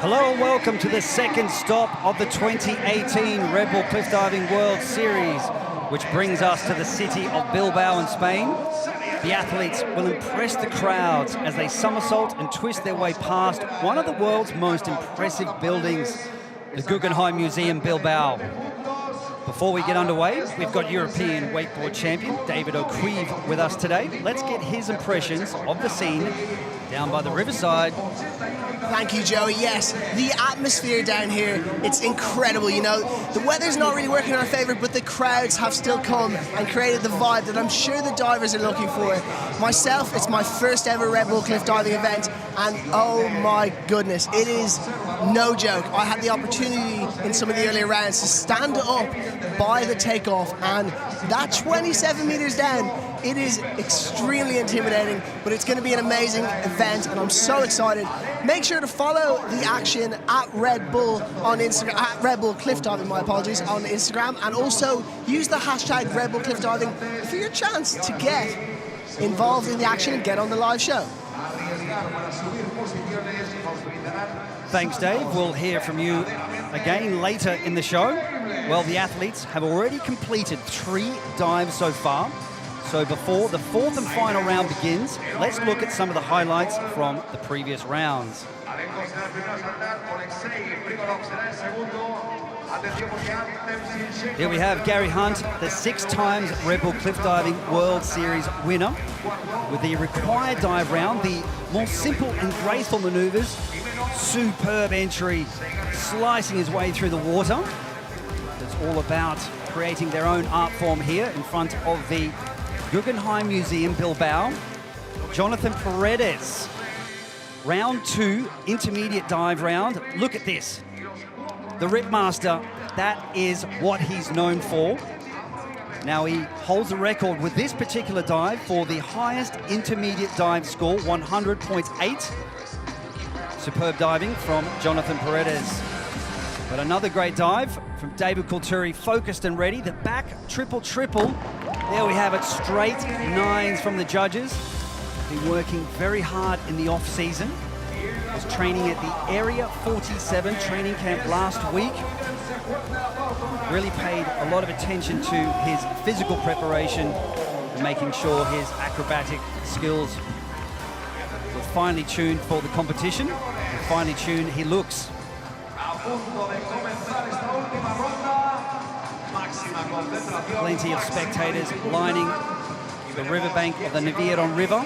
Hello and welcome to the second stop of the 2018 Red Bull Cliff Diving World Series, which brings us to the city of Bilbao in Spain. The athletes will impress the crowds as they somersault and twist their way past one of the world's most impressive buildings, the Guggenheim Museum, Bilbao. Before we get underway, we've got European wakeboard champion David O'Keefe with us today. Let's get his impressions of the scene down by the riverside. Thank you, Joey. Yes, the atmosphere down here, it's incredible. You know, the weather's not really working in our favor, but the crowds have still come and created the vibe that I'm sure the divers are looking for. Myself, it's my first ever Red Bull cliff diving event, and oh my goodness, it is no joke. I had the opportunity in some of the earlier rounds to stand up by the takeoff, and that 27 meters down, it is extremely intimidating, but it's going to be an amazing event, and I'm so excited. Make sure to follow the action at Red Bull on Instagram, at Red Bull Cliff Diving, my apologies, on Instagram, and also use the hashtag Red Bull Cliff Diving for your chance to get involved in the action and get on the live show. Thanks, Dave. We'll hear from you again later in the show. Well, the athletes have already completed 3 dives so far. So before the fourth and final round begins, let's look at some of the highlights from the previous rounds. Here we have Gary Hunt, the 6 times Red Bull Cliff Diving World Series winner. With the required dive round, the more simple and graceful maneuvers, superb entry, slicing his way through the water. It's all about creating their own art form here in front of the Guggenheim Museum, Bilbao. Jonathan Paredes, round 2, intermediate dive round. Look at this. The Ripmaster, that is what he's known for. Now he holds the record with this particular dive for the highest intermediate dive score, 100.8. Superb diving from Jonathan Paredes. But another great dive from David Colturi, focused and ready. The back triple-triple. There we have it, straight 9s from the judges. Been working very hard in the off-season. Was training at the Area 47 training camp last week. Really paid a lot of attention to his physical preparation and making sure his acrobatic skills were finely tuned for the competition. And finely tuned he looks. Plenty of spectators lining the riverbank of the Nervión River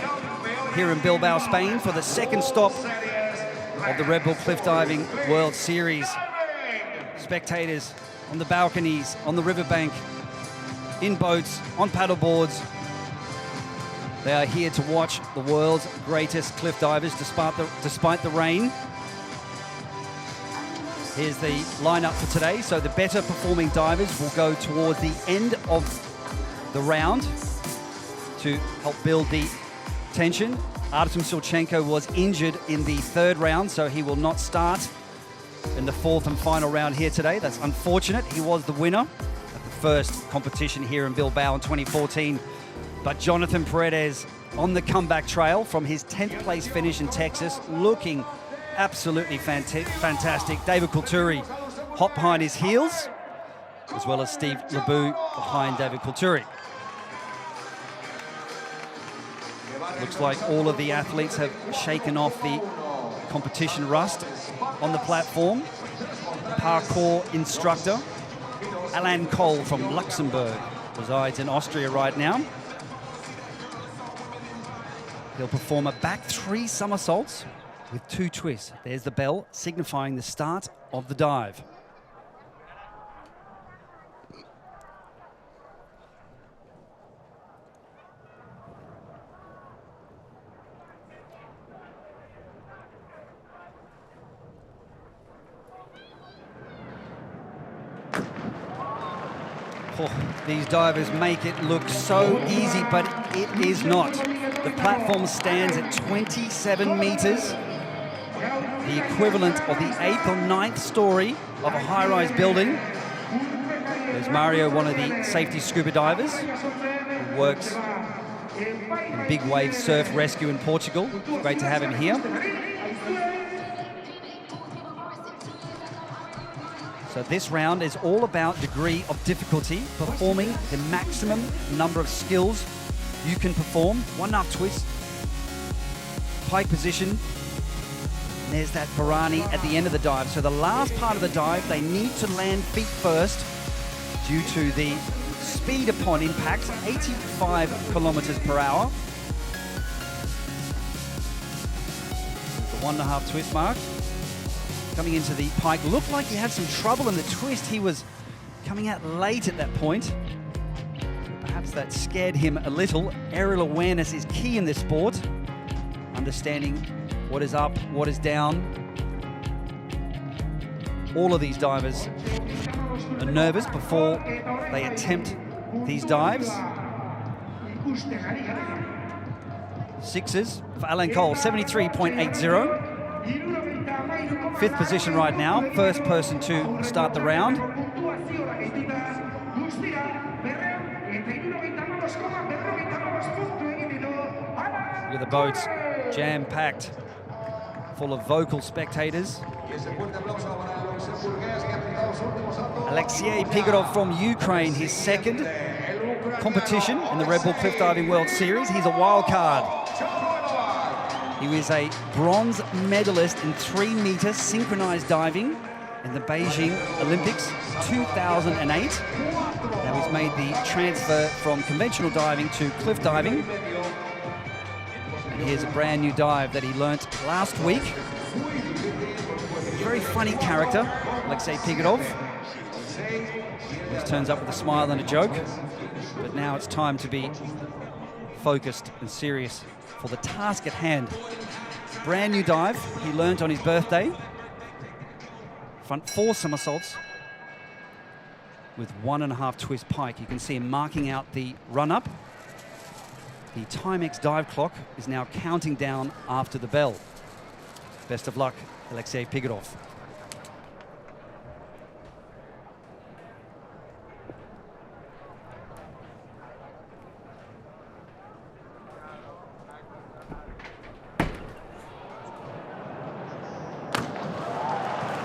here in Bilbao, Spain, for the second stop of the Red Bull Cliff Diving World Series. Spectators on the balconies, on the riverbank, in boats, on paddle boards. They are here to watch the world's greatest cliff divers despite the rain. Here's the lineup for today. So the better performing divers will go towards the end of the round to help build the tension. Artem Silchenko was injured in the 3rd round, so he will not start in the 4th and final round here today. That's unfortunate. He was the winner at the first competition here in Bilbao in 2014. But Jonathan Paredes on the comeback trail from his 10th place finish in Texas, looking absolutely fantastic. David Colturi hot behind his heels, as well as Steve LoBue behind David Colturi. Looks like all of the athletes have shaken off the competition rust on the platform. Parkour instructor Alain Kohl from Luxembourg resides in Austria right now. He'll perform a back 3 somersaults with 2 twists. There's the bell signifying the start of the dive. Oh, these divers make it look so easy, but it is not. The platform stands at 27 meters, the equivalent of the 8th or 9th story of a high-rise building. There's Mario, one of the safety scuba divers, who works in big wave surf rescue in Portugal. Great to have him here. So this round is all about degree of difficulty, performing the maximum number of skills you can perform. 1.5 twist, pike position. And there's that Barani at the end of the dive. So the last part of the dive, they need to land feet first due to the speed upon impact, 85 kilometers per hour. The 1.5 twist mark. Coming into the pike, looked like he had some trouble in the twist. He was coming out late at that point. Perhaps that scared him a little. Aerial awareness is key in this sport. Understanding what is up, what is down. All of these divers are nervous before they attempt these dives. Sixes for Alain Kohl, 73.80. Fifth position right now, first person to start the round. Look at the boats, jam-packed, full of vocal spectators. Oleksiy Prygorov from Ukraine, his second competition in the Red Bull Cliff Diving World Series. He's a wild card. He was a bronze medalist in 3-meter synchronized diving in the Beijing Olympics 2008. Now he's made the transfer from conventional diving to cliff diving. And here's a brand new dive that he learnt last week. Very funny character, Oleksiy Prygorov. Always turns up with a smile and a joke. But now it's time to be focused and serious for the task at hand. Brand new dive he learnt on his birthday. Front 4 somersaults with 1.5 twist pike. You can see him marking out the run-up. The Timex dive clock is now counting down after the bell. Best of luck, Oleksiy Prygorov.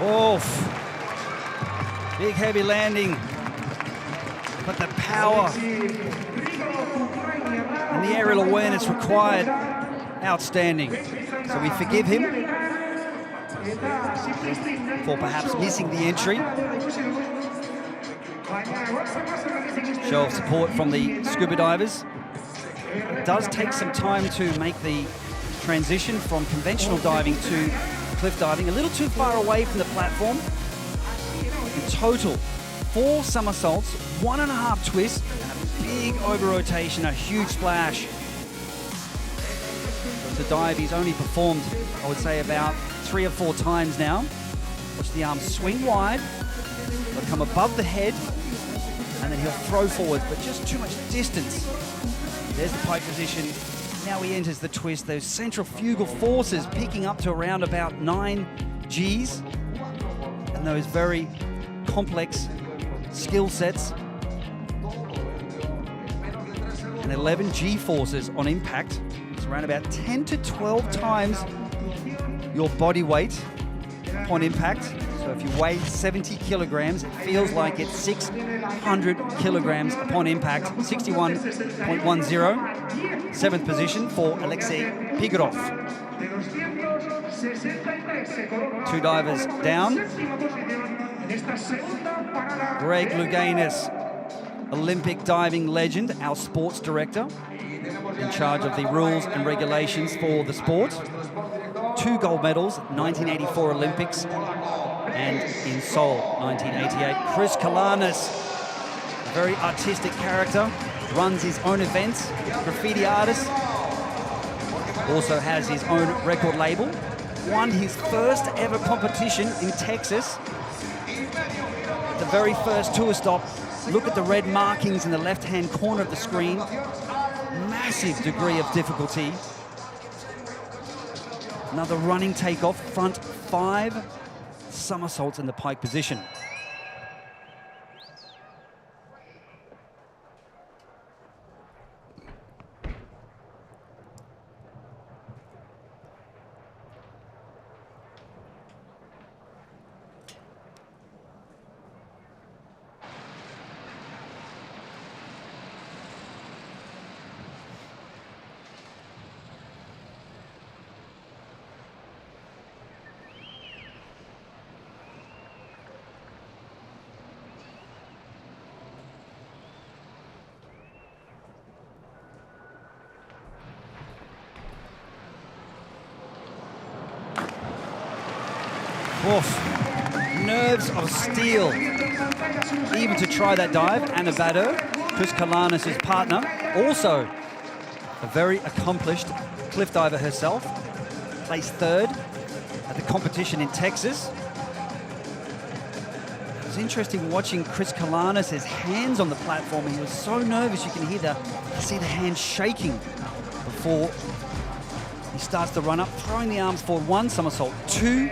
Oof. Big heavy landing, but the power and the aerial awareness required, outstanding. So we forgive him for perhaps missing the entry. Show of support from the scuba divers. It does take some time to make the transition from conventional diving to cliff diving, a little too far away from the platform. In total, 4 somersaults, 1.5 twists, and a big over rotation, a huge splash. The dive he's only performed, I would say, about 3 or 4 times now. Watch the arms swing wide, they'll come above the head, and then he'll throw forward, but just too much distance. There's the pike position. Now he enters the twist, those centrifugal forces picking up to around about 9 Gs, and those very complex skill sets. And 11 G forces on impact. It's around about 10 to 12 times your body weight upon impact. So if you weigh 70 kilograms, it feels like it's 600 kilograms upon impact. 61.10. 7th position for Oleksiy Prygorov. 2 divers down. Greg Louganis, Olympic diving legend, our sports director, in charge of the rules and regulations for the sport. 2 gold medals, 1984 Olympics and in Seoul, 1988. Kris Kolanus, a very artistic character, runs his own events, graffiti artist, also has his own record label, won his first ever competition in Texas. At the very first tour stop, look at the red markings in the left-hand corner of the screen. Massive degree of difficulty. Another running takeoff, front 5 somersaults in the pike position. Oof. Nerves of steel. Even to try that dive. Anavado, Kris Kolanus' partner, also a very accomplished cliff diver herself. Placed third at the competition in Texas. It was interesting watching Kris Kolanus' hands on the platform. He was so nervous. You can see the hands shaking before he starts to run up, throwing the arms forward. 1 somersault, 2,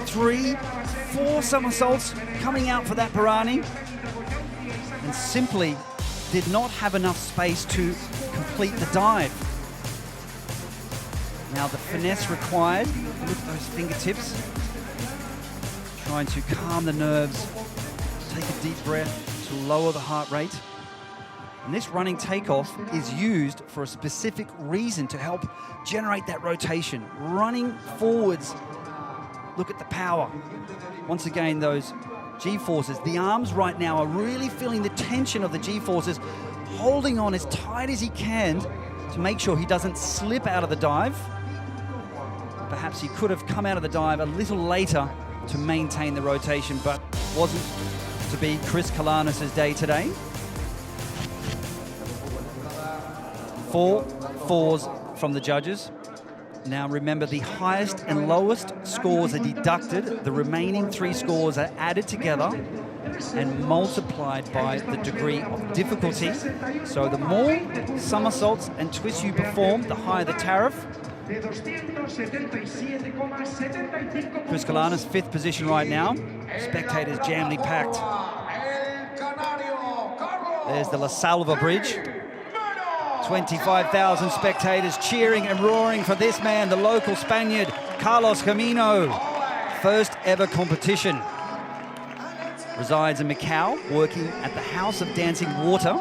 3, 4 somersaults coming out for that Pirani, and simply did not have enough space to complete the dive. Now the finesse required, look at those fingertips, trying to calm the nerves, take a deep breath to lower the heart rate. And this running takeoff is used for a specific reason, to help generate that rotation. Running forwards, look at the power. Once again, those G-forces. The arms right now are really feeling the tension of the G-forces, holding on as tight as he can to make sure he doesn't slip out of the dive. Perhaps he could have come out of the dive a little later to maintain the rotation, but wasn't to be Kris Kolanus' day today. 4 fours from the judges. Now remember, the highest and lowest scores are deducted. The remaining 3 scores are added together and multiplied by the degree of difficulty. So the more somersaults and twists you perform, the higher the tariff. Kris Kolanus, 5th position right now. Spectators jamly packed. There's the Salve Bridge. 25,000 spectators cheering and roaring for this man, the local Spaniard, Carlos Gimeno. First ever competition. Resides in Macau, working at the House of Dancing Water.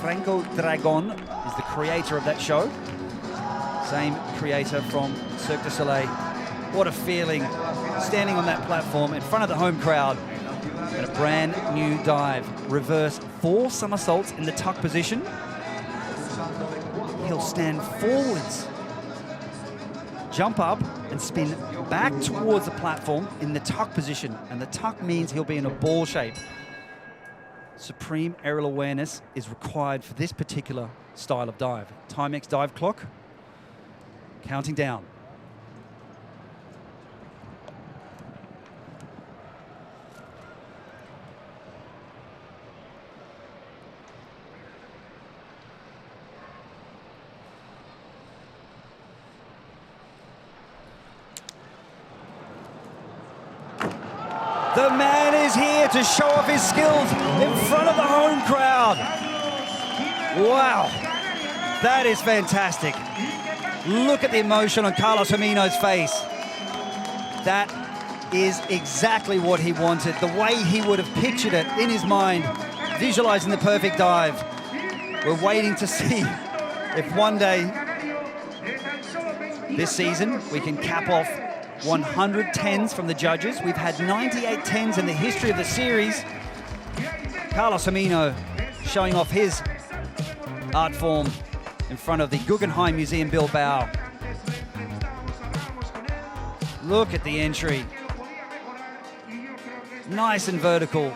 Franco Dragon is the creator of that show. Same creator from Cirque du Soleil. What a feeling, standing on that platform in front of the home crowd at a brand new dive. Reverse 4 somersaults in the tuck position. He'll stand forwards, jump up and spin back towards the platform in the tuck position. And the tuck means he'll be in a ball shape. Supreme aerial awareness is required for this particular style of dive. Timex dive clock, counting down. The man is here to show off his skills in front of the home crowd. Wow, that is fantastic. Look at the emotion on Carlos Gimeno's face. That is exactly what he wanted, the way he would have pictured it in his mind, visualizing the perfect dive. We're waiting to see if one day this season we can cap off 100 10s from the judges. We've had 98 10s in the history of the series. Carlos Gimeno showing off his art form in front of the Guggenheim Museum, Bilbao. Look at the entry. Nice and vertical.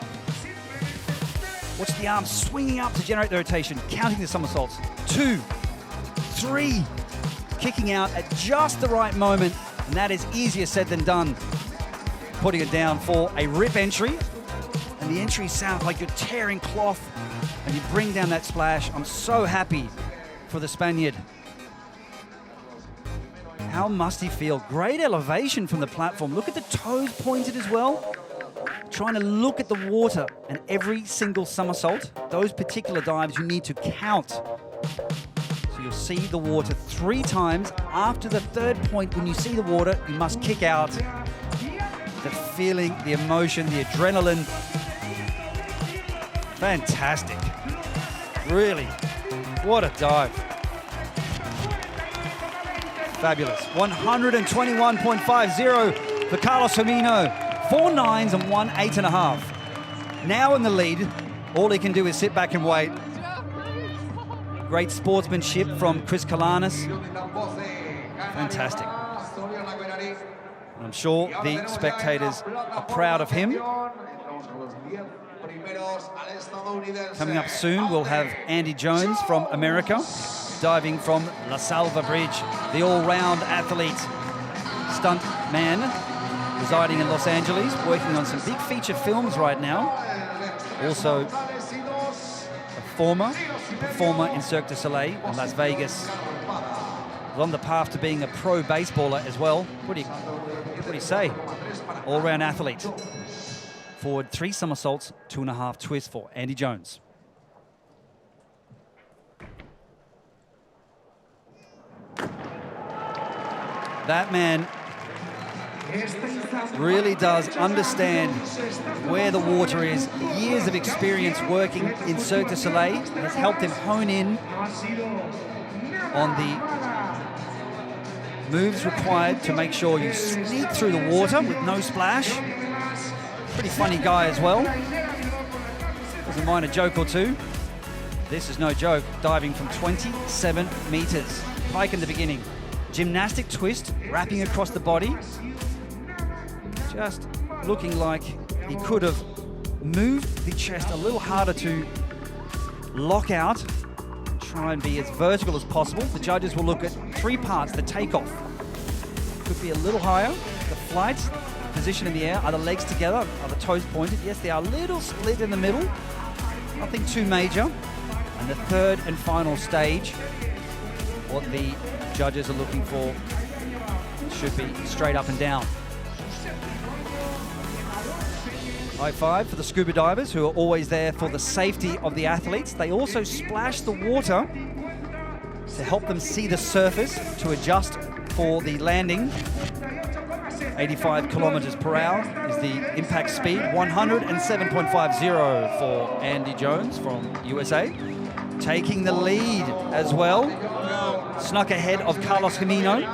Watch the arms swinging up to generate the rotation, counting the somersaults. 2, 3, kicking out at just the right moment. And that is easier said than done. Putting it down for a rip entry. And the entry sounds like you're tearing cloth and you bring down that splash. I'm so happy for the Spaniard. How must he feel? Great elevation from the platform. Look at the toes pointed as well. Trying to look at the water and every single somersault. Those particular dives you need to count. So you'll see the water 3 times. After the 3rd point, when you see the water, you must kick out. The feeling, the emotion, the adrenaline. Fantastic. Really, what a dive. Fabulous. 121.50 for Carlos Gimeno. 4 9s and 1 8.5. Now in the lead, all he can do is sit back and wait. Great sportsmanship from Kris Kolanus. Fantastic. I'm sure the spectators are proud of him. Coming up soon, we'll have Andy Jones from America, diving from La Salve Bridge, the all-round athlete, stunt man, residing in Los Angeles, working on some big feature films right now. Also, a former performer in Cirque du Soleil in Las Vegas. On the path to being a pro baseballer as well. What do you say? All-round athlete. Forward 3 somersaults, 2.5 twists for Andy Jones. That man really does understand where the water is. Years of experience working in Cirque du Soleil has helped him hone in on the moves required to make sure you sneak through the water with no splash. Pretty funny guy as well. Doesn't mind a joke or two. This is no joke, diving from 27 meters. Pike in the beginning. Gymnastic twist, wrapping across the body. Just looking like he could have moved the chest a little harder to lock out. Try and be as vertical as possible. The judges will look at 3 parts. The takeoff could be a little higher. The flight, position in the air. Are the legs together? Are the toes pointed? Yes, they are a little split in the middle. Nothing too major. And the third and final stage, what the judges are looking for should be straight up and down. High five for the scuba divers who are always there for the safety of the athletes. They also splash the water to help them see the surface to adjust for the landing. 85 kilometers per hour is the impact speed. 107.50 for Andy Jones from USA. Taking the lead as well. Snuck ahead of Carlos Gimeno.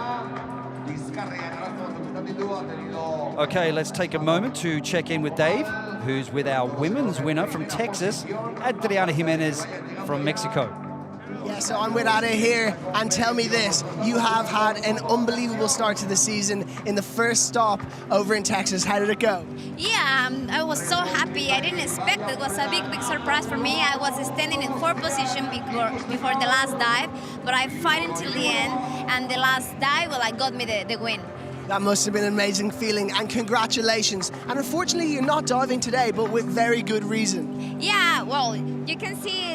Okay, let's take a moment to check in with Dave, who's with our women's winner from Texas, Adriana Jimenez from Mexico. Yeah, so I'm with Ada here, and tell me this, you have had an unbelievable start to the season in the first stop over in Texas. How did it go? Yeah, I was so happy. I didn't expect it. It was a big surprise for me. I was standing in 4th position before the last dive, but I fight until the end, and the last dive, well, I got me the win. That must have been an amazing feeling, and congratulations. And unfortunately, you're not diving today, but with very good reason. Yeah, well, you can see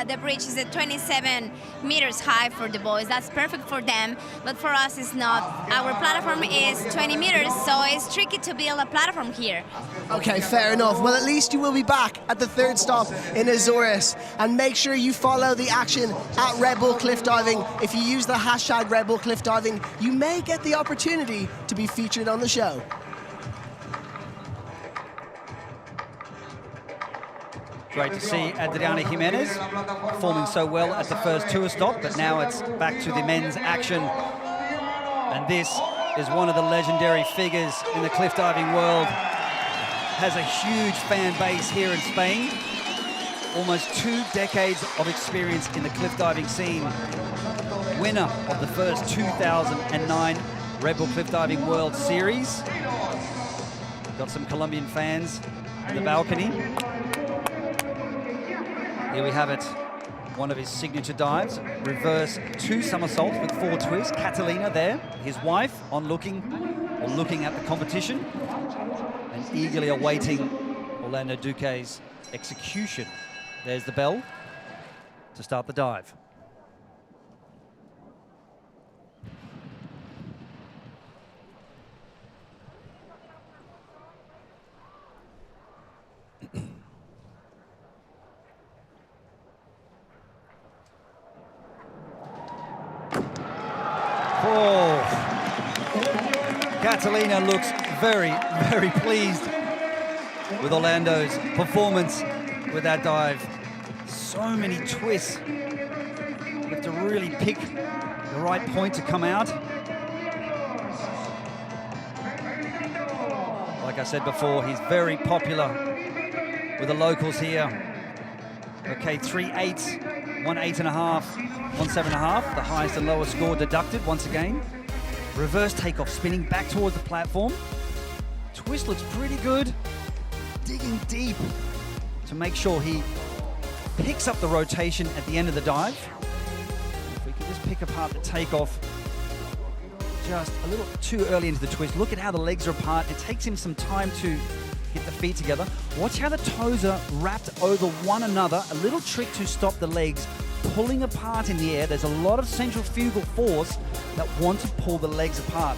the bridge is at 27 meters high for the boys. That's perfect for them, but for us it's not. Our platform is 20 meters, so it's tricky to build a platform here. Okay, fair enough. Well, at least you will be back at the 3rd stop in Azores. And make sure you follow the action at Red Bull Cliff Diving. If you use the hashtag Red Bull Cliff Diving, you may get the opportunity to be featured on the show. Great to see Adriana Jimenez performing so well at the first tour stop, but now it's back to the men's action. And this is one of the legendary figures in the cliff diving world. Has a huge fan base here in Spain. Almost 2 decades of experience in the cliff diving scene. Winner of the first 2009 Red Bull Cliff Diving World Series. Got some Colombian fans in the balcony. Here we have it, one of his signature dives, reverse 2 somersaults with 4 twists. Catalina there, his wife, looking at the competition and eagerly awaiting Orlando Duque's execution. There's the bell to start the dive. Oh, Catalina looks very, very pleased with Orlando's performance with that dive. So many twists. You have to really pick the right point to come out. Like I said before, he's very popular with the locals here. Okay, 3 8s, 1 8.5, 1 7.5. The highest and lowest score deducted once again. Reverse takeoff, spinning back towards the platform. Twist looks pretty good. Digging deep to make sure he picks up the rotation at the end of the dive. If we can just pick apart the takeoff just a little too early into the twist. Look at how the legs are apart. It takes him some time to get the feet together. Watch how the toes are wrapped over one another. A little trick to stop the legs pulling apart in the air. There's a lot of centrifugal force that want to pull the legs apart.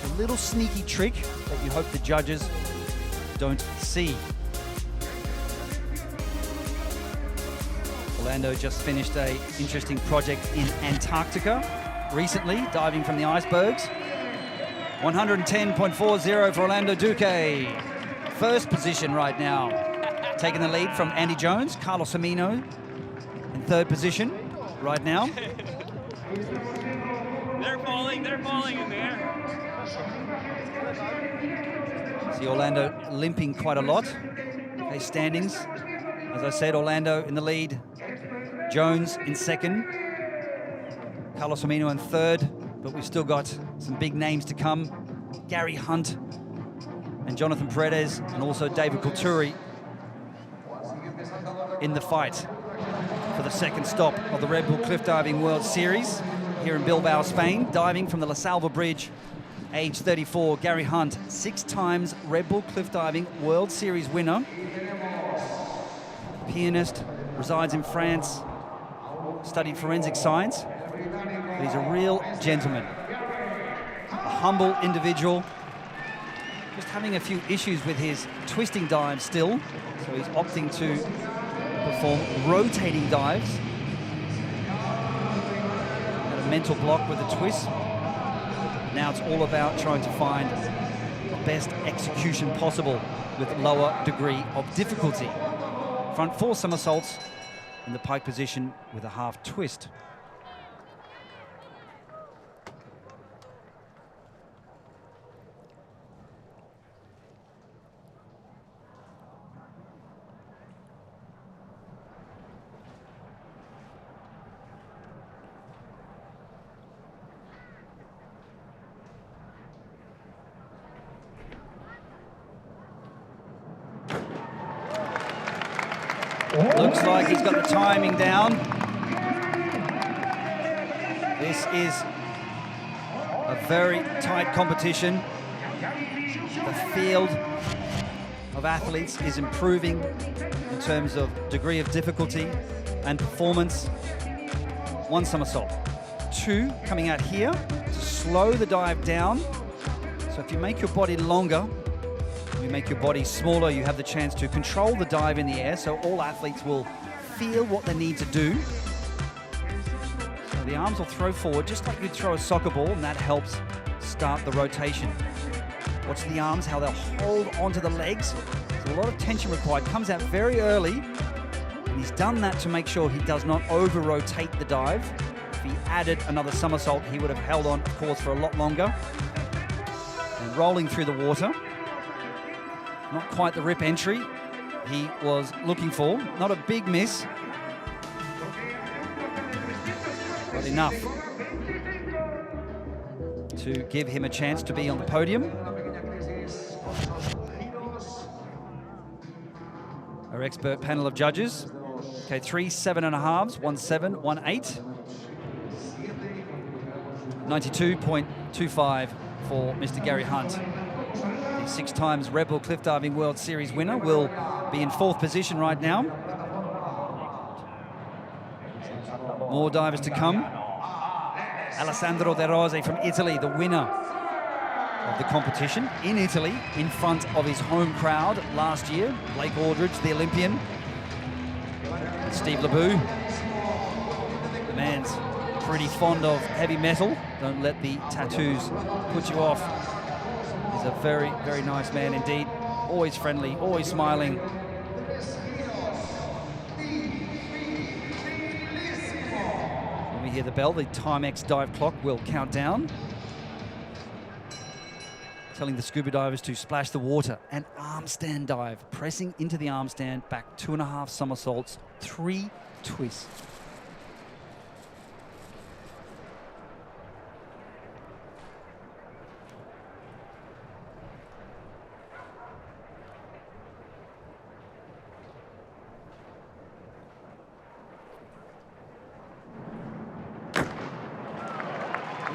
A little sneaky trick that you hope the judges don't see. Orlando just finished an interesting project in Antarctica recently, diving from the icebergs. 110.40 for Orlando Duque. First position right now. Taking the lead from Andy Jones, Carlos Gimeno in third position right now. They're falling in there. See Orlando limping quite a lot. Okay, standings. As I said, Orlando in the lead. Jones in second. Carlos Gimeno in third. But we've still got some big names to come. Gary Hunt and Jonathan Paredes, and also David Colturi in the fight for the second stop of the Red Bull Cliff Diving World Series here in Bilbao, Spain. Diving from the Salve Bridge, age 34, Gary Hunt, 6 times Red Bull Cliff Diving World Series winner. Pianist, resides in France, studied forensic science, but he's a real gentleman. A humble individual, just having a few issues with his twisting dives still, so he's opting to perform rotating dives. Had a mental block with the twist. Now it's all about trying to find the best execution possible with lower degree of difficulty. Front 4 somersaults in the pike position with a half twist. Looks like he's got the timing down. This is a very tight competition. The field of athletes is improving in terms of degree of difficulty and performance. 1 somersault. 2 coming out here to slow the dive down. So if you make your body longer, you make your body smaller, you have the chance to control the dive in the air, so all athletes will feel what they need to do. So the arms will throw forward just like you'd throw a soccer ball, and that helps start the rotation. Watch the arms, how they'll hold onto the legs. There's a lot of tension required. Comes out very early, and he's done that to make sure he does not over-rotate the dive. If he added another somersault, he would have held on, of course, for a lot longer. And rolling through the water. Not quite the rip entry he was looking for. Not a big miss, but enough to give him a chance to be on the podium. Our expert panel of judges. Okay, 3 7.5s, 1 7, 1 8. 92.25 for Mr. Gary Hunt. 6 times Red Bull Cliff Diving World Series winner will be in 4th position right now. More divers to come. Alessandro De Rose from Italy, the winner of the competition in Italy, in front of his home crowd last year. Blake Aldridge, the Olympian. And Steve LoBue. The man's pretty fond of heavy metal. Don't let the tattoos put you off. He's a very, very nice man indeed. Always friendly, always smiling. When we hear the bell, the Timex dive clock will count down, telling the scuba divers to splash the water. An arm stand dive, pressing into the arm stand, back 2.5 somersaults, 3 twists.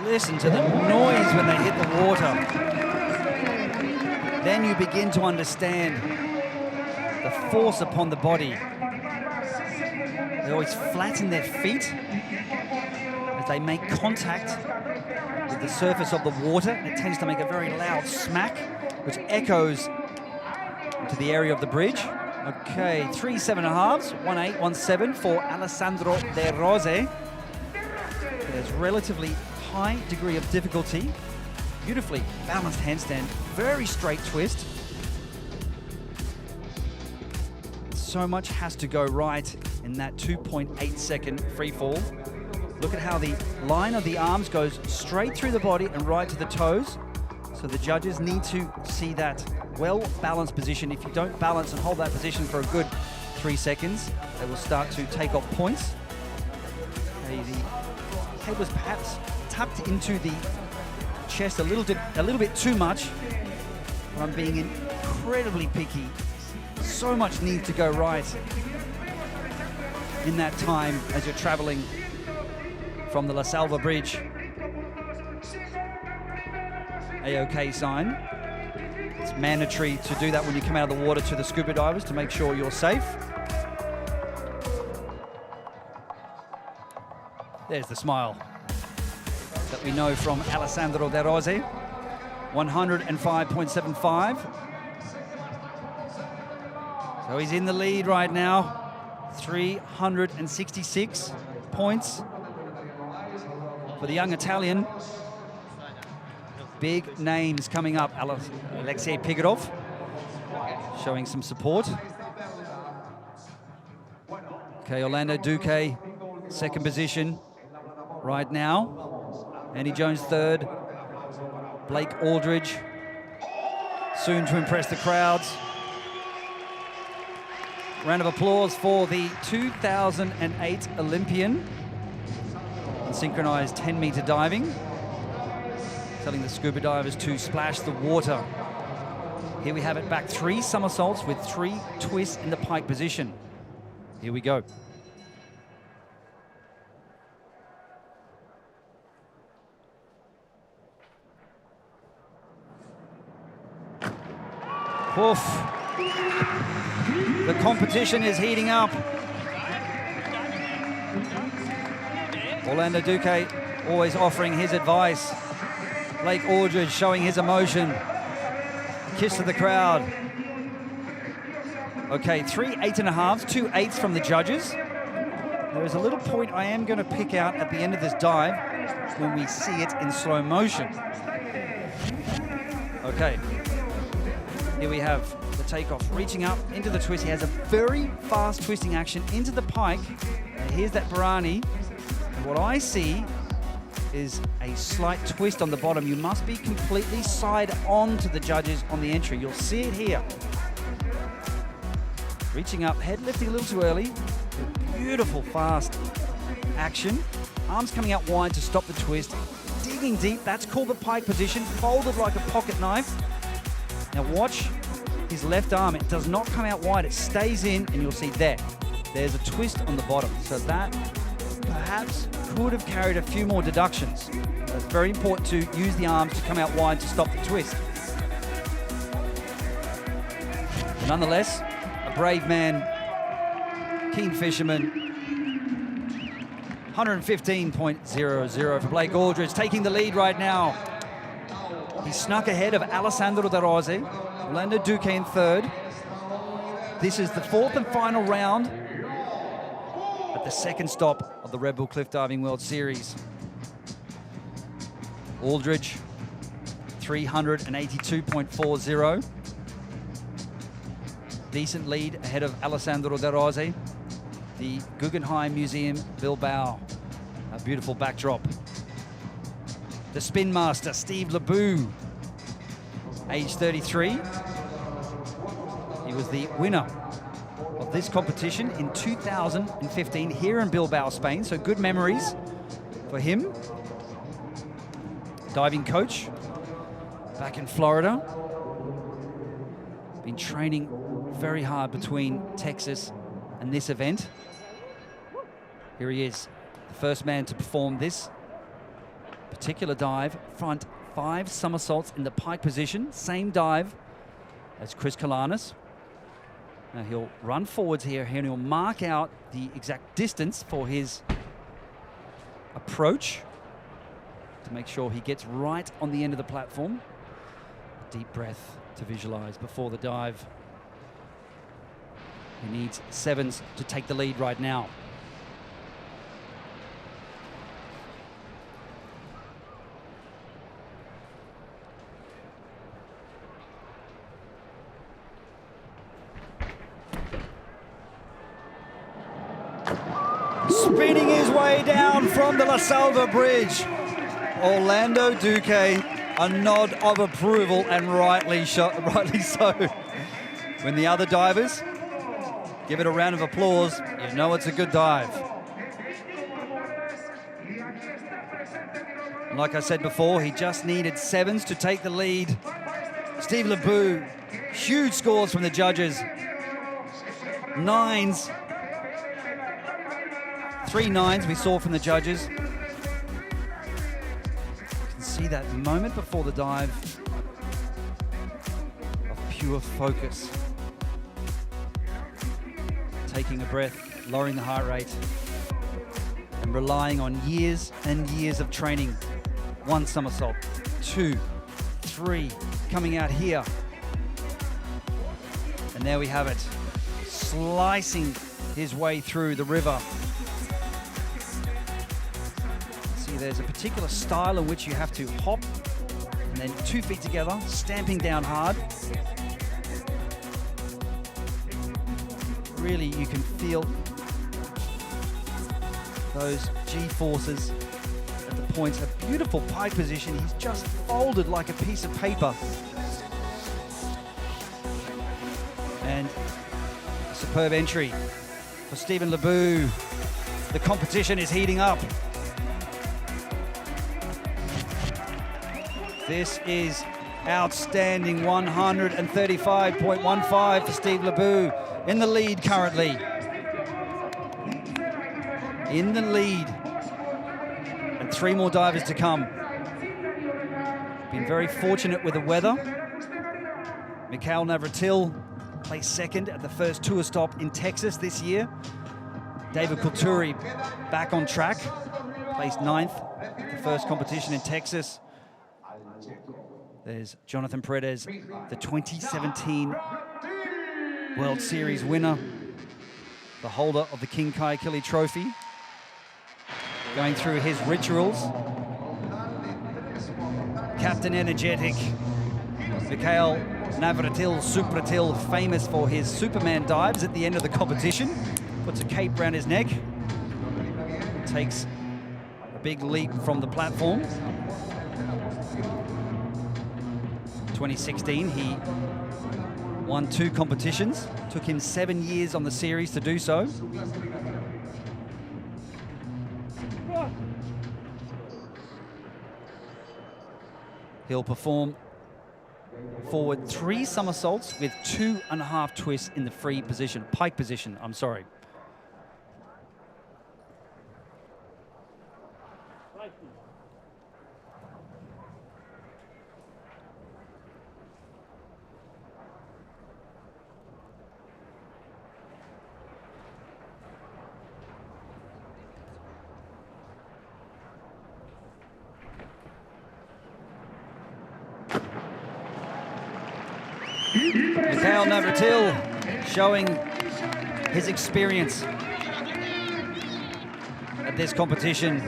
Listen to the noise when they hit the water. Then you begin to understand the force upon the body. They always flatten their feet as they make contact with the surface of the water. It tends to make a very loud smack, which echoes into the area of the bridge. Okay, 3 7.5s, 1.8, 1.7 for Alessandro De Rose. There's relatively high degree of difficulty. Beautifully balanced handstand, very straight twist. So much has to go right in that 2.8 second free fall. Look at how the line of the arms goes straight through the body and right to the toes. So the judges need to see that well-balanced position. If you don't balance and hold that position for a good 3 seconds, they will start to take off points. Okay, the head was perhaps tucked into the chest a little bit too much. But I'm being incredibly picky. So much needs to go right in that time as you're traveling from the Salve Bridge. A-OK sign. It's mandatory to do that when you come out of the water to the scuba divers to make sure you're safe. There's the smile that we know from Alessandro De Rose. 105.75. So he's in the lead right now. 366 points for the young Italian. Big names coming up. Oleksiy Prygorov showing some support. Okay, Orlando Duque, second position right now. Andy Jones third. Blake Aldridge soon to impress the crowds. Round of applause for the 2008 Olympian in synchronized 10-meter diving, telling the scuba divers to splash the water. Here we have it back 3 somersaults with 3 twists in the pike position. Here we go. Oof. The competition is heating up. Orlando Duque always offering his advice. Blake Aldridge showing his emotion. Kiss to the crowd. Okay, 3 8.5s, 2 8s from the judges. There is a little point I am going to pick out at the end of this dive when we see it in slow motion. Okay. Here we have the takeoff, reaching up into the twist. He has a very fast twisting action into the pike. And here's that Barani. And what I see is a slight twist on the bottom. You must be completely side on to the judges on the entry. You'll see it here. Reaching up, head lifting a little too early. Beautiful fast action. Arms coming out wide to stop the twist. Digging deep, that's called the pike position. Folded like a pocket knife. Now watch his left arm. It does not come out wide. It stays in, and you'll see there's a twist on the bottom. So that perhaps could have carried a few more deductions. It's very important to use the arms to come out wide to stop the twist. Nonetheless, a brave man, keen fisherman. 115.00 for Blake Aldridge, taking the lead right now. He snuck ahead of Alessandro De Rose, Orlando Duque in third. This is the 4th and final round at the second stop of the Red Bull Cliff Diving World Series. Aldridge, 382.40. Decent lead ahead of Alessandro De Rose. The Guggenheim Museum, Bilbao. A beautiful backdrop. The spin master, LoBue, age 33. He was the winner of this competition in 2015 here in Bilbao, Spain. So good memories for him. Diving coach back in Florida. Been training very hard between Texas and this event. Here he is, the first man to perform this Particular dive, front 5 somersaults in the pike position. Same dive as Kris Kolanus. Now he'll run forwards here and he'll mark out the exact distance for his approach to make sure he gets right on the end of the platform. Deep breath to visualize before the dive. He needs 7s to take the lead right now. Spinning his way down from the Salve Bridge, Orlando Duque, a nod of approval, and rightly so. When the other divers give it a round of applause, you know it's a good dive. Like I said before, he just needed 7s to take the lead. Steve LoBue, huge scores from the judges. 9s. 3 9s we saw from the judges. You can see that moment before the dive of pure focus. Taking a breath, lowering the heart rate, and relying on years and years of training. 1 somersault, 2, 3, coming out here. And there we have it, slicing his way through the river. There's a particular style in which you have to hop and then 2 feet together, stamping down hard. Really, you can feel those G-forces at the points. A beautiful pike position. He's just folded like a piece of paper. And a superb entry for Stephen LoBue. The competition is heating up. This is outstanding, 135.15 for Steve LoBue, in the lead currently. In the lead. And 3 more divers to come. Been very fortunate with the weather. Michal Navratil placed 2nd at the first tour stop in Texas this year. David Colturi back on track, placed 9th at the first competition in Texas. There's Jonathan Paredes, the 2017 World Series winner, the holder of the King Kaikili Trophy, going through his rituals. Captain Energetic, Michal Navratil, Supratil, famous for his Superman dives at the end of the competition. Puts a cape around his neck, takes a big leap from the platform. 2016, he won 2 competitions. Took him 7 years on the series to do so. He'll perform forward 3 somersaults with 2.5 twists in the free position, pike position, I'm sorry. Michal Navratil showing his experience at this competition.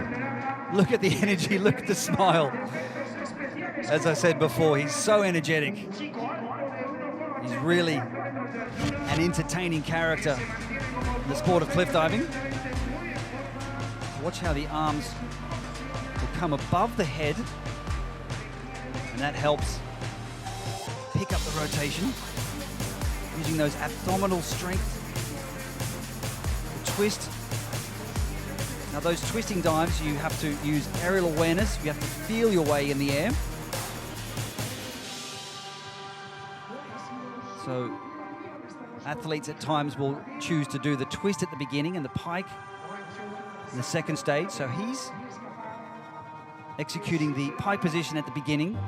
Look at the energy, look at the smile. As I said before, he's so energetic. He's really an entertaining character in the sport of cliff diving. Watch how the arms will come above the head, and that helps pick up the rotation, using those abdominal strength, the twist. Now those twisting dives, you have to use aerial awareness, you have to feel your way in the air. So athletes at times will choose to do the twist at the beginning and the pike in the second stage. So he's executing the pike position at the beginning.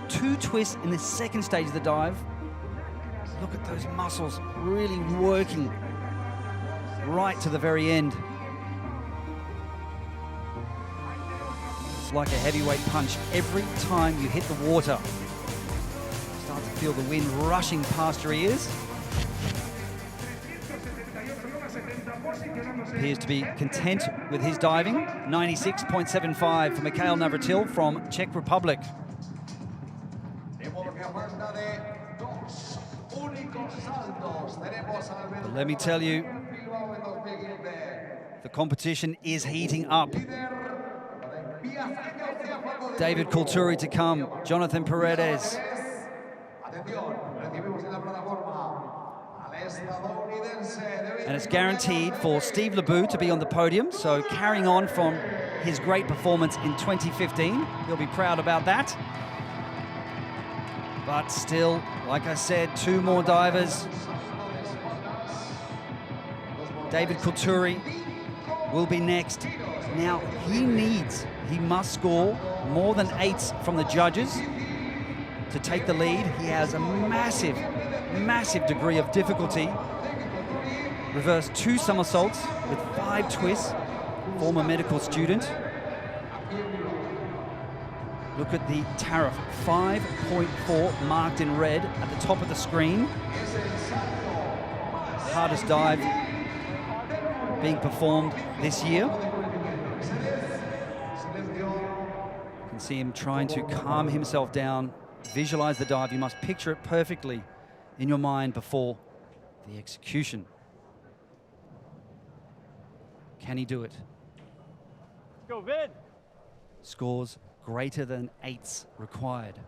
2 twists in the second stage of the dive. Look at those muscles really working right to the very end. It's like a heavyweight punch every time you hit the water. Start to feel the wind rushing past your ears. Appears to be content with his diving. 96.75 for Michal Navratil from Czech Republic. But let me tell you, the competition is heating up. David Colturi to come, Jonathan Paredes. And it's guaranteed for Steve LoBue to be on the podium, so carrying on from his great performance in 2015. He'll be proud about that. But still, like I said, 2 more divers. David Colturi will be next. Now, he must score more than 8s from the judges to take the lead. He has a massive degree of difficulty. Reverse 2 somersaults with 5 twists, former medical student. Look at the tariff, 5.4 marked in red at the top of the screen. Hardest dive being performed this year. You can see him trying to calm himself down, visualize the dive. You must picture it perfectly in your mind before the execution. Can he do it? Go, Vid. Scores greater than 8s required.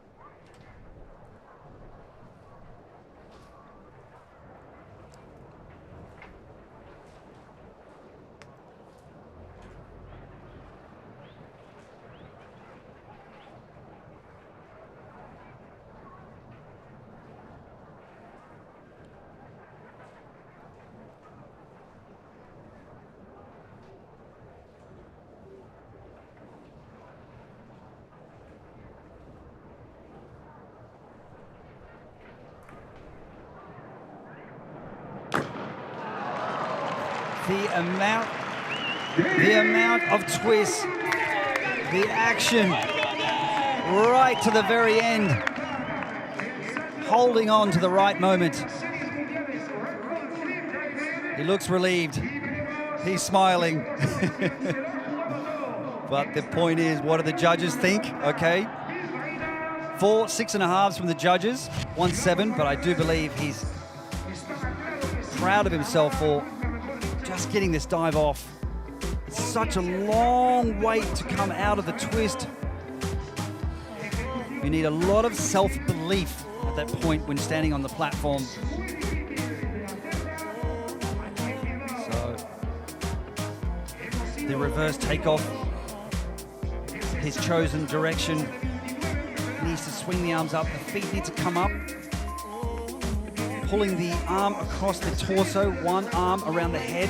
The amount of twists, the action, right to the very end, holding on to the right moment. He looks relieved. He's smiling. But the point is, what do the judges think? Okay. 4 6.5s from the judges, 1 7, but I do believe he's proud of himself for just getting this dive off. It's such a long wait to come out of the twist. You need a lot of self-belief at that point when standing on the platform. So, the reverse takeoff, his chosen direction. He needs to swing the arms up, the feet need to come up. Pulling the arm across the torso, one arm around the head.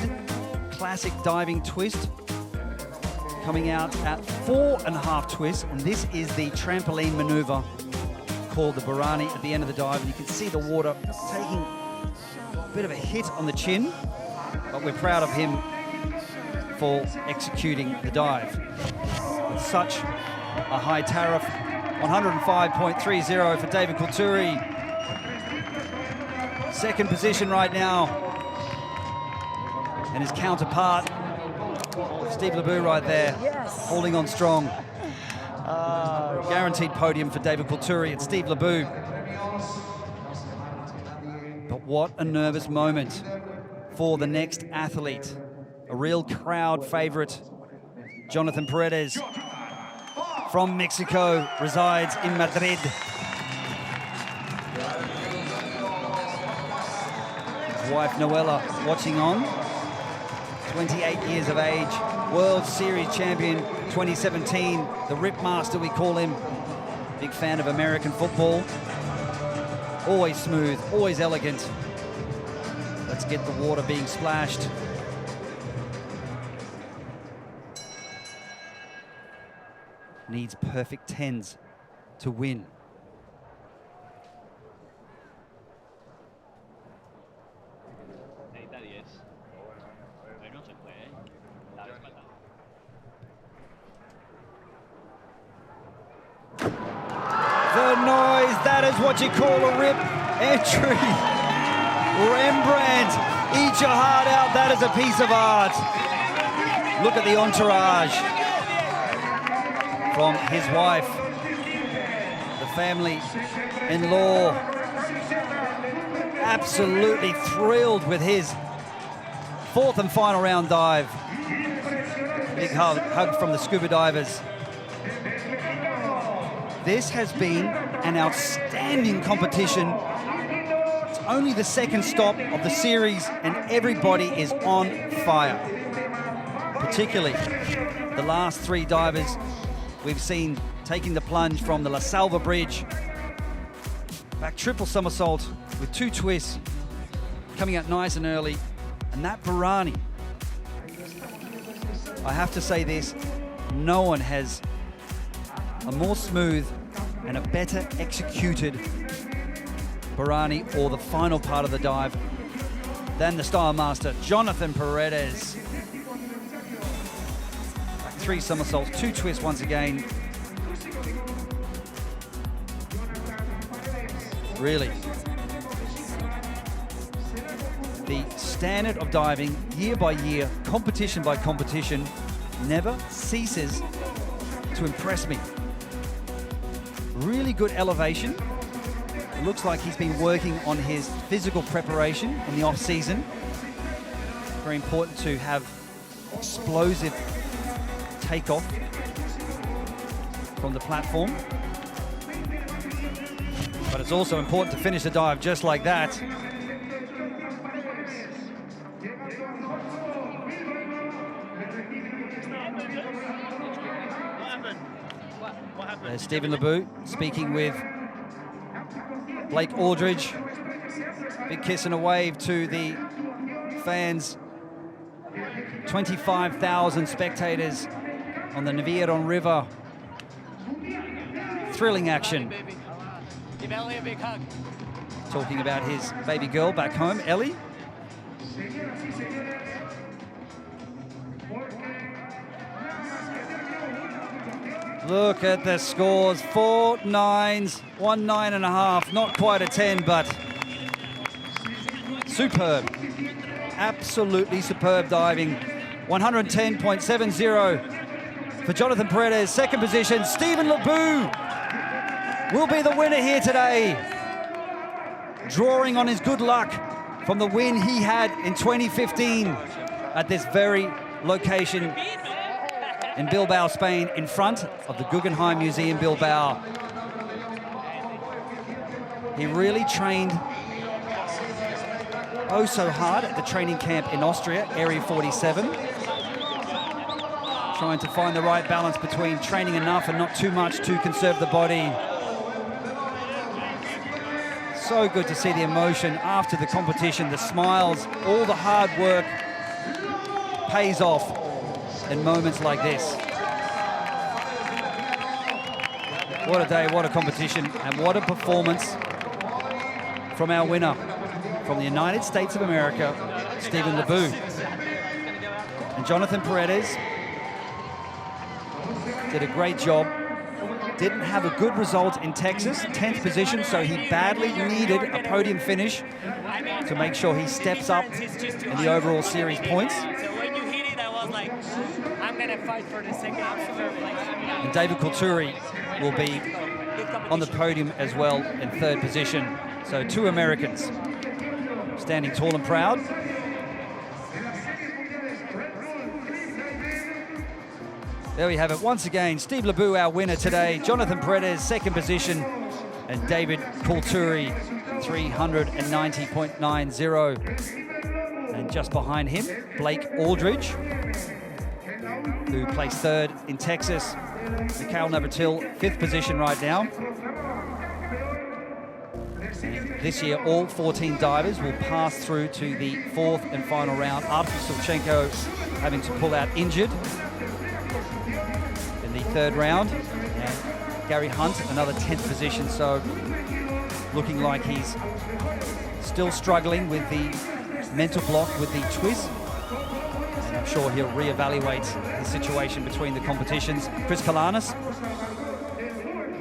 Classic diving twist. Coming out at 4.5 twists, and this is the trampoline maneuver called the Barani at the end of the dive. And you can see the water taking a bit of a hit on the chin, but we're proud of him for executing the dive. With such a high tariff, 105.30 for David Colturi. Second position right now. And his counterpart, Steve LoBue right there, holding on strong. Guaranteed podium for David Colturi and Steve LoBue. But what a nervous moment for the next athlete. A real crowd favorite, Jonathan Paredes from Mexico, resides in Madrid. Wife Noella watching on, 28 years of age, World Series champion 2017, the Rip Master we call him. Big fan of American football. Always smooth, always elegant. Let's get the water being splashed. needs perfect 10s to win. The noise, that is what you call a rip entry. Rembrandt, eat your heart out, that is a piece of art. Look at the entourage from his wife, the family-in-law, absolutely thrilled with his fourth and final round dive. Big hug from the scuba divers. This has been an outstanding competition. It's only the second stop of the series and everybody is on fire. Particularly the last 3 divers we've seen taking the plunge from the Salve Bridge. Back triple somersault with 2 twists, coming out nice and early. And that Barani, I have to say this, no one has a more smooth and a better executed Barani or the final part of the dive than the style master, Jonathan Paredes. 3 somersaults, 2 twists once again. Really, the standard of diving, year by year, competition by competition, never ceases to impress me. Really good elevation. It looks like he's been working on his physical preparation in the off season. Very important to have explosive takeoff from the platform. But it's also important to finish the dive just like that. There's Stephen LoBue speaking with Blake Aldridge. Big kiss and a wave to the fans. 25,000 spectators on the Nervión River. Thrilling action. Give Ellie a big hug. Talking about his baby girl back home, Ellie. Look at the scores, 4 9s, 1 9.5, not quite a 10, but superb. Absolutely superb diving. 110.70 for Jonathan Paredes, second position. Stephen LoBue will be the winner here today. Drawing on his good luck from the win he had in 2015 at this very location in Bilbao, Spain, in front of the Guggenheim Museum, Bilbao. He really trained oh so hard at the training camp in Austria, Area 47. Trying to find the right balance between training enough and not too much to conserve the body. So good to see the emotion after the competition, the smiles, all the hard work pays off in moments like this. What a day, what a competition, and what a performance from our winner from the United States of America, Stephen LoBue. And Jonathan Paredes did a great job. Didn't have a good result in Texas, 10th position, so he badly needed a podium finish to make sure he steps up in the overall series points. So when you hit it, I was like, I'm gonna fight for the second. And David Colturi will be on the podium as well in 3rd position. So 2 Americans standing tall and proud. There we have it once again. Steve LoBue, our winner today. Jonathan Paredes, 2nd position. And David Colturi, 390.90. And just behind him, Blake Aldridge, who placed 3rd in Texas. Michal Navratil, 5th position right now. And this year, all 14 divers will pass through to the 4th and final round after Sulchenko having to pull out injured in the 3rd round. Gary Hunt, another 10th position, so looking like he's still struggling with the mental block with the twist. And I'm sure he'll reevaluate the situation between the competitions. Kris Kolanus,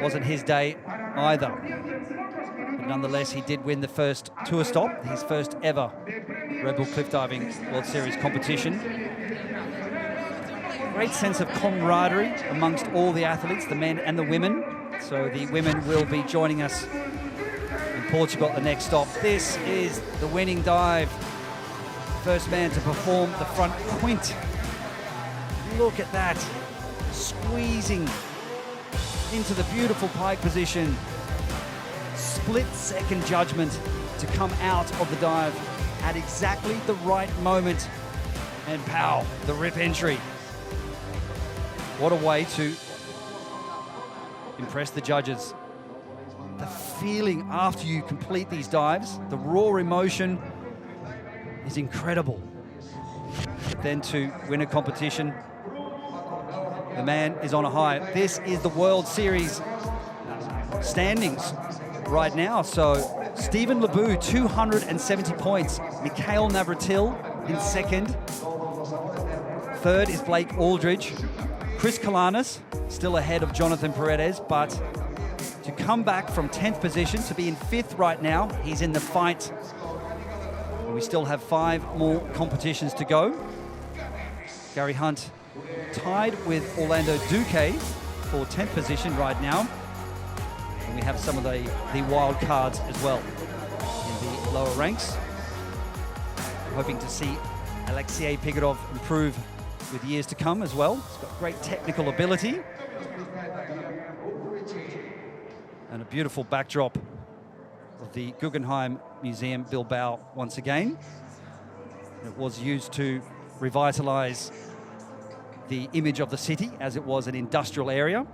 wasn't his day either. But nonetheless, he did win the first tour stop, his first ever Red Bull Cliff Diving World Series competition. Great sense of camaraderie amongst all the athletes, the men and the women. So the women will be joining us in Portugal at the next stop. This is the winning dive. First man to perform the front quint. Look at that, squeezing into the beautiful pike position. Split-second judgment to come out of the dive at exactly the right moment. And pow, the rip entry. What a way to impress the judges. The feeling after you complete these dives, the raw emotion is incredible. But then to win a competition, the man is on a high. This is the World Series standings right now. So Stephen LoBue, 270 points. Michal Navratil in second. Third is Blake Aldridge. Kris Kolanus still ahead of Jonathan Paredes, but to come back from 10th position to be in 5th right now, he's in the fight. We still have 5 more competitions to go. Gary Hunt tied with Orlando Duque for 10th position right now. And we have some of the wild cards as well in the lower ranks. Hoping to see Oleksiy Prygorov improve with years to come as well. He's got great technical ability. And a beautiful backdrop of the Guggenheim Museum, Bilbao, once again. It was used to revitalize the image of the city as it was an industrial area.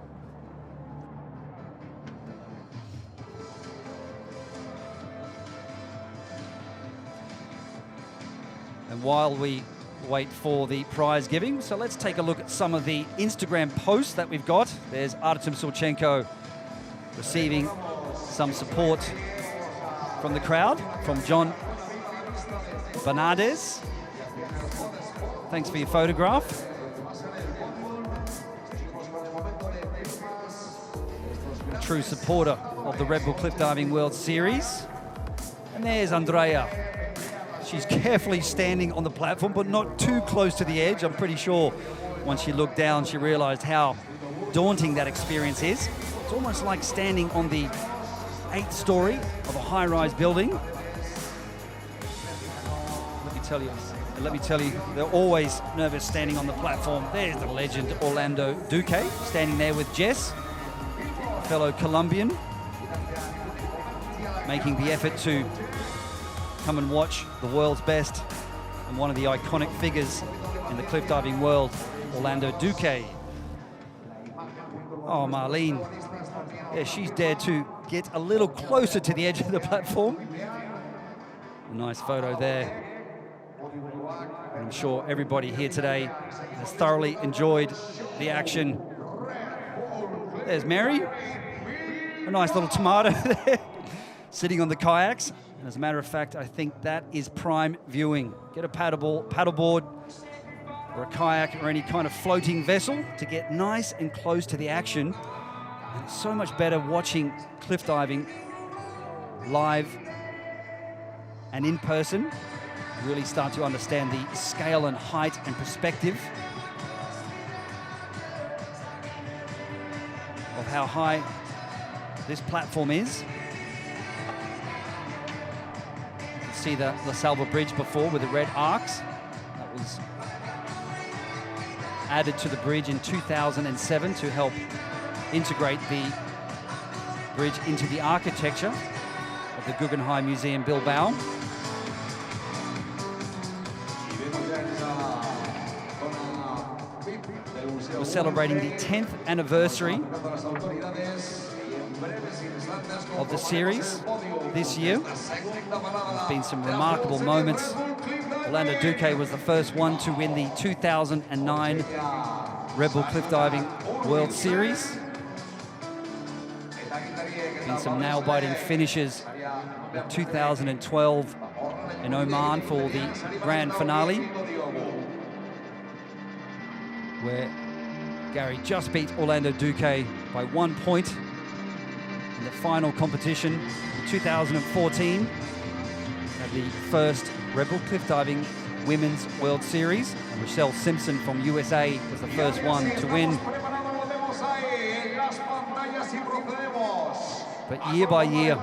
And while we wait for the prize giving, so let's take a look at some of the Instagram posts that we've got. There's Artem Sulchenko receiving some support from the crowd, from John Bernardes. Thanks for your photograph. A true supporter of the Red Bull Cliff Diving World Series. And there's Andrea. She's carefully standing on the platform, but not too close to the edge. I'm pretty sure once she looked down, she realized how daunting that experience is. It's almost like standing on the 8th story of a high-rise building. Let me tell you, they're always nervous standing on the platform. There's the legend Orlando Duque standing there with Jess, a fellow Colombian, making the effort to come and watch the world's best and one of the iconic figures in the cliff diving world, Orlando Duque. Oh, Marlene. Yeah, she's dared to get a little closer to the edge of the platform. A nice photo there. I'm sure everybody here today has thoroughly enjoyed the action. There's Mary. A nice little tomato there, sitting on the kayaks. And as a matter of fact, I think that is prime viewing. Get a paddleboard or a kayak or any kind of floating vessel to get nice and close to the action. And it's so much better watching cliff diving live and in person. You really start to understand the scale and height and perspective of how high this platform is. See the Salve Bridge before with the red arcs. That was added to the bridge in 2007 to help integrate the bridge into the architecture of the Guggenheim Museum, Bilbao. We're celebrating the 10th anniversary of the series this year. There's been some remarkable moments. Orlando Duque was the first one to win the 2009 Red Bull Cliff Diving World Series. Seen some nail-biting finishes in 2012 in Oman for the grand finale, where Gary just beat Orlando Duque by 1 point in the final competition in 2014 at the first Rebel Cliff Diving Women's World Series. And Michelle Simpson from USA was the first one to win. But year by year,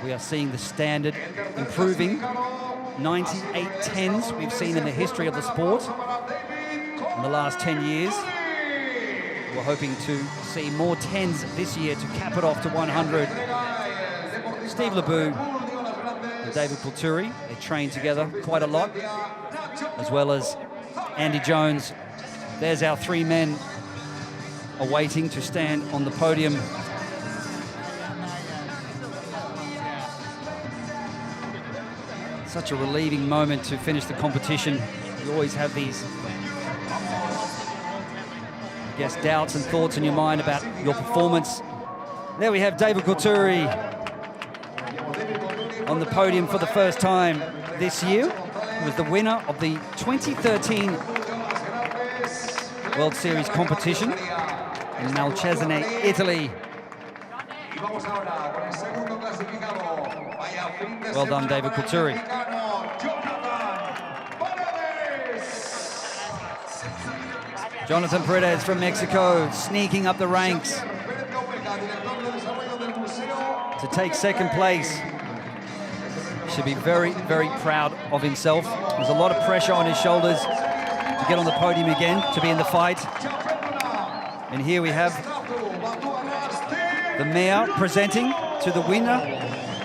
we are seeing the standard improving. 98 10s we've seen in the history of the sport in the last 10 years. We're hoping to see more 10s this year to cap it off to 100. Steve LoBue and David Colturi, they train together quite a lot, as well as Andy Jones. There's our 3 men awaiting to stand on the podium. Such a relieving moment to finish the competition. You always have these, I guess, doubts and thoughts in your mind about your performance. There we have David Colturi on the podium for the first time this year. He was the winner of the 2013 World Series competition in Malcesine, Italy. Well done, David Colturi. Jonathan Paredes from Mexico, sneaking up the ranks to take second place. Should be very, very proud of himself. There's a lot of pressure on his shoulders to get on the podium again, to be in the fight. And here we have the mayor presenting to the winner,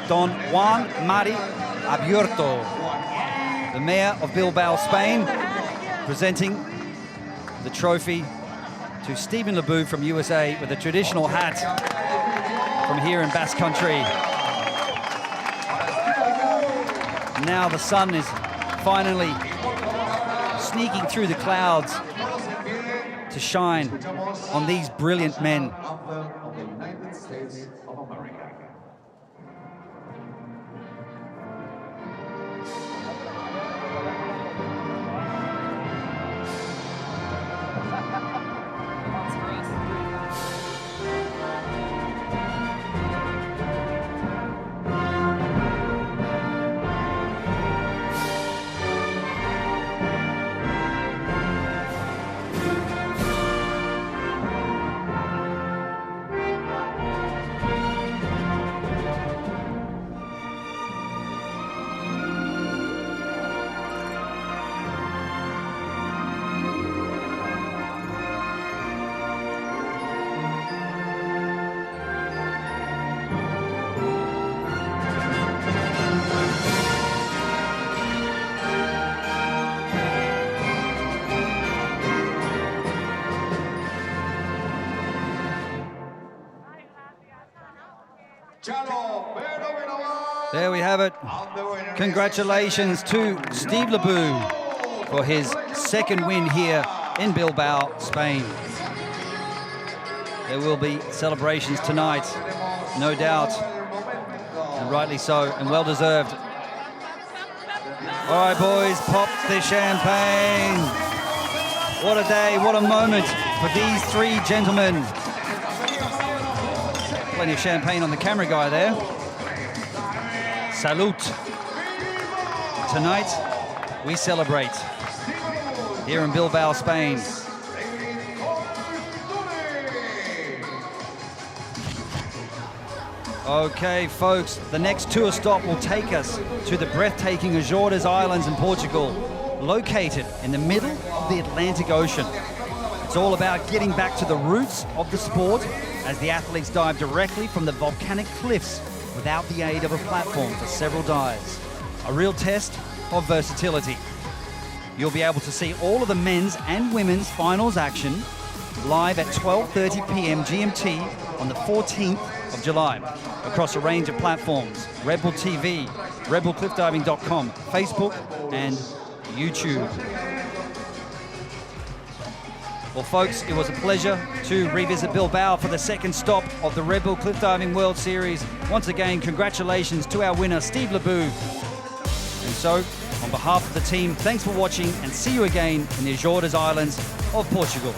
Don Juan Mari Abierto, the mayor of Bilbao, Spain, presenting the trophy to Stephen LoBue from USA with a traditional hat from here in Basque Country. Now the sun is finally sneaking through the clouds to shine on these brilliant men. There we have it. Congratulations to Steve LoBue for his second win here in Bilbao, Spain. There will be celebrations tonight, no doubt, and rightly so, and well deserved. All right, boys, pop the champagne. What a day, what a moment for these 3 gentlemen. Plenty of champagne on the camera guy there. Salute. Tonight, we celebrate here in Bilbao, Spain. Okay, folks, the next tour stop will take us to the breathtaking Azores Islands in Portugal, located in the middle of the Atlantic Ocean. It's all about getting back to the roots of the sport as the athletes dive directly from the volcanic cliffs without the aid of a platform for several dives. A real test of versatility. You'll be able to see all of the men's and women's finals action live at 12:30 p.m. GMT on the 14th of July across a range of platforms: Red Bull TV, RedBullCliffDiving.com, Facebook, and YouTube. Well, folks, it was a pleasure to revisit Bilbao for the second stop of the Red Bull Cliff Diving World Series. Once again, congratulations to our winner, Steve LoBue. And so, on behalf of the team, thanks for watching and see you again in the Azores Islands of Portugal.